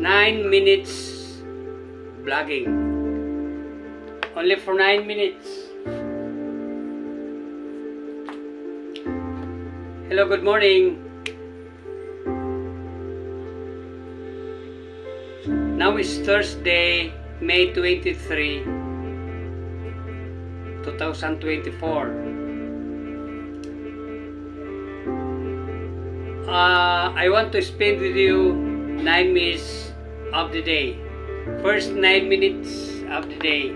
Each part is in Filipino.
9 minutes vlogging. Only for 9 minutes. Hello, good morning. Now is Thursday, May 23, 2024. I want to spend with you 9 minutes of the day. First 9 minutes of the day.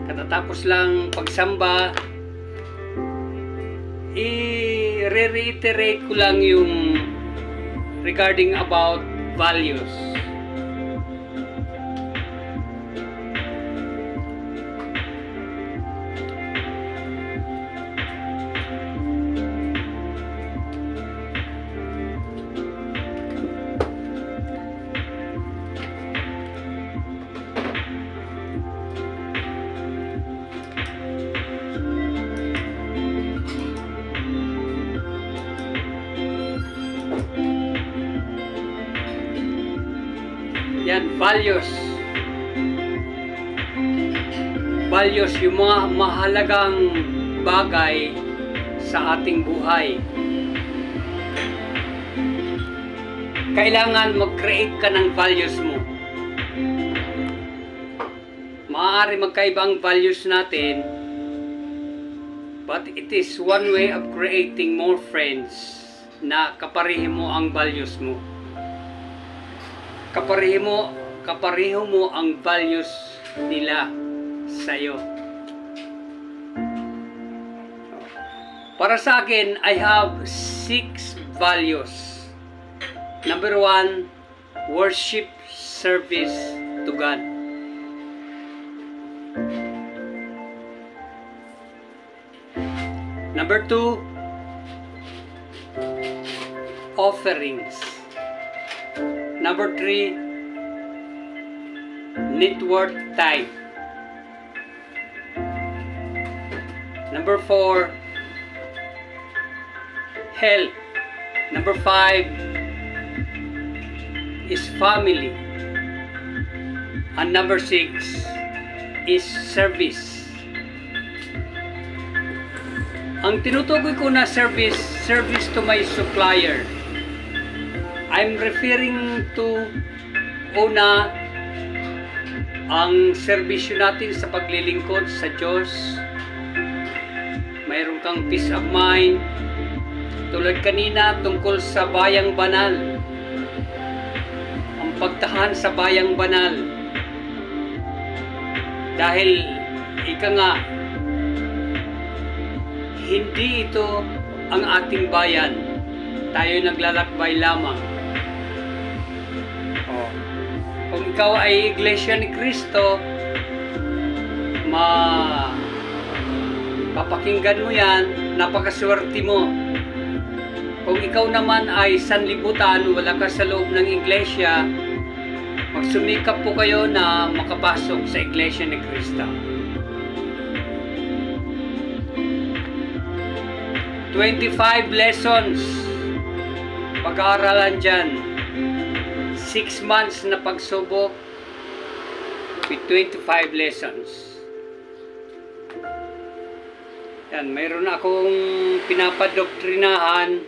Katatapos lang pagsamba, i-reiterate ko lang yung regarding about values. Yan, values. Values, yung mga mahalagang bagay sa ating buhay. Kailangan mag-create ka ng values mo. Maaari magkaiba ang values natin, but it is one way of creating more friends na kapareho mo ang values mo. Kapareho mo ang values nila sa'yo. Para sa akin, I have 6 values. Number 1, worship, service to God. Number 2, offerings. Number 3, network time. Number 4, health. Number 5 is family. And number 6 is service. Ang tinutukoy ko na service to my supplier. I'm referring to una, ang serbisyo natin sa paglilingkod sa Diyos. Mayroon kang peace of mind. Tulad kanina tungkol sa bayang banal. Ang pagtahan sa bayang banal. Dahil ika nga, hindi ito ang ating bayan. Tayo naglalakbay lamang. Kung ikaw ay Iglesia ni Cristo, papakinggan mo yan, napakaswerte mo. Kung ikaw naman ay sanlibutan, wala ka sa loob ng Iglesia, magsumikap po kayo na makapasok sa Iglesia ni Cristo. 25 lessons pag-aaralan dyan. 6 months na pagsubok with 25 lessons. Yan, mayroon akong pinapadoktrinahan.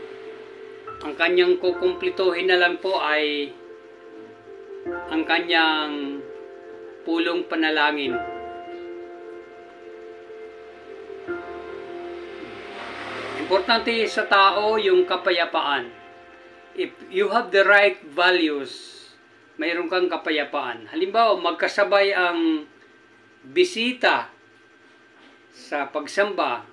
Ang kanyang kukumplituhin na lang po ay ang kanyang pulong panalangin. Importante sa tao yung kapayapaan. If you have the right values, mayroon kang kapayapaan. Halimbawa, magkasabay ang bisita sa pagsamba.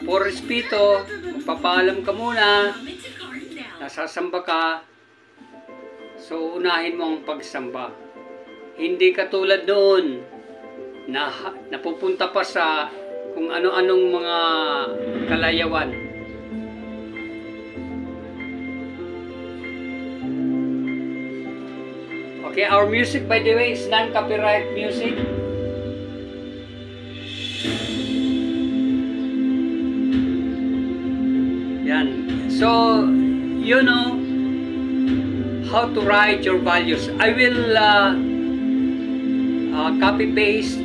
For respeto, magpapaalam ka muna, nasasamba ka, so unahin mo ang pagsamba. Hindi katulad noon na napupunta pa sa kung ano-anong mga kalayawan. Okay, our music by the way is non-copyright music. Yan. So, you know, how to write your values. I will copy paste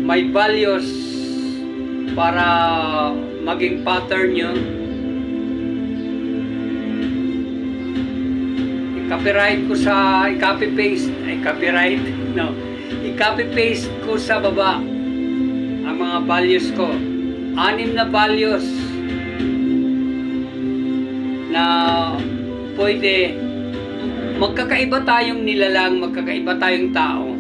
my values para maging pattern nyo. I-copy paste ko sa baba ang mga values ko. 6 na values na pwede. Magkakaiba tayong nilalang, magkakaiba tayong tao,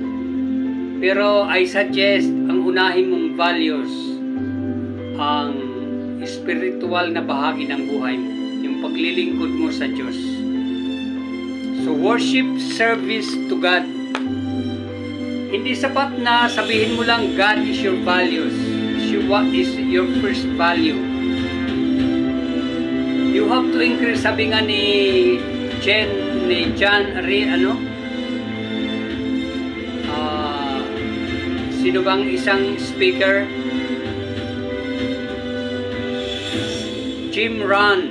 pero I suggest ang unahin mong values ang spiritual na bahagi ng buhay mo, yung paglilingkod mo sa Diyos. So worship, service to God. Hindi sapat na sabihin mo lang God is your values. What is your first value? You have to increase. Sabi nga ni John sino bang isang speaker? Jim Rohn,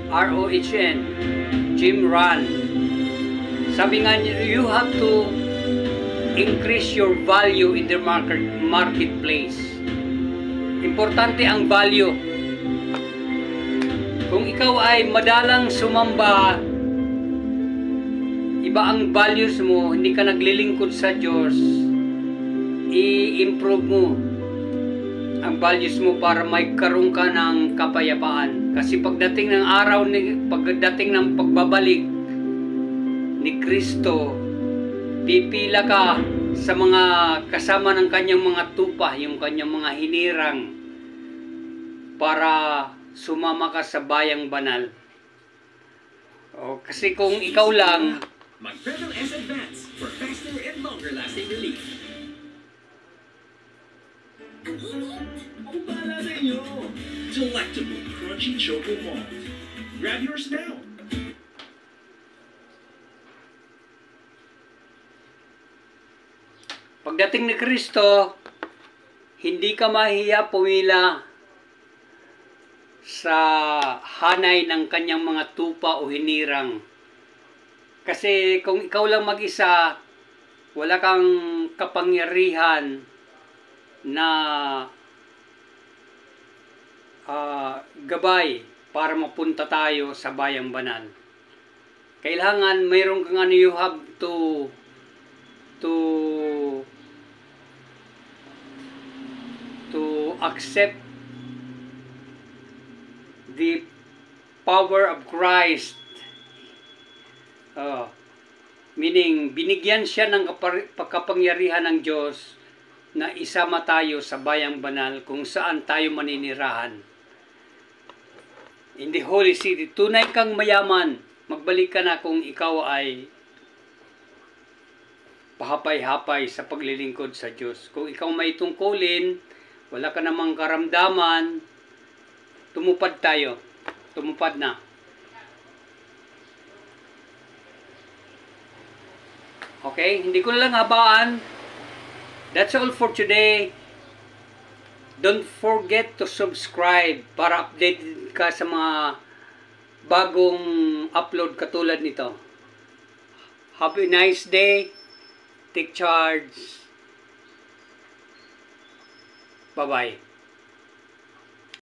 R-O-H-N, Jim Rohn. Sabi nga niya, you have to increase your value in the marketplace. Importante ang value. Kung ikaw ay madalang sumamba, iba ang values mo, hindi ka naglilingkod sa Diyos, i-improve mo ang values mo para may karoon ka ng kapayapaan. Kasi pagdating ng araw, pagdating ng pagbabalik ni Kristo, pipila ka sa mga kasama ng kanyang mga tupa, yung kanyang mga hinirang, para sumama ka sa bayang banal. O, kasi kung ikaw lang, Mag-Fertile S Advance for faster and longer lasting relief. Ang bahala sa inyo! Delectable Crunchy Choco Malt. Grab yours now! pagdating ni Kristo, hindi ka mahiya pumila sa hanay ng kanyang mga tupa o hinirang. Kasi kung ikaw lang mag-isa, wala kang kapangyarihan na gabay para mapunta tayo sa bayang banal. Kailangan mayroon kang ano, you have to accept the power of Christ. Meaning, binigyan siya ng pagkapangyarihan ng Diyos na isama tayo sa bayang banal kung saan tayo maninirahan. In the Holy City, tunay kang mayaman. Magbalik ka na kung ikaw ay pahapay-hapay sa paglilingkod sa Diyos. Kung ikaw may tungkulin, wala ka namang karamdaman, tumupad tayo. Tumupad na. Okay? Hindi ko na lang habaan. That's all for today. Don't forget to subscribe para updated ka sa mga bagong upload katulad nito. Have a nice day. Take charge. Bye-bye.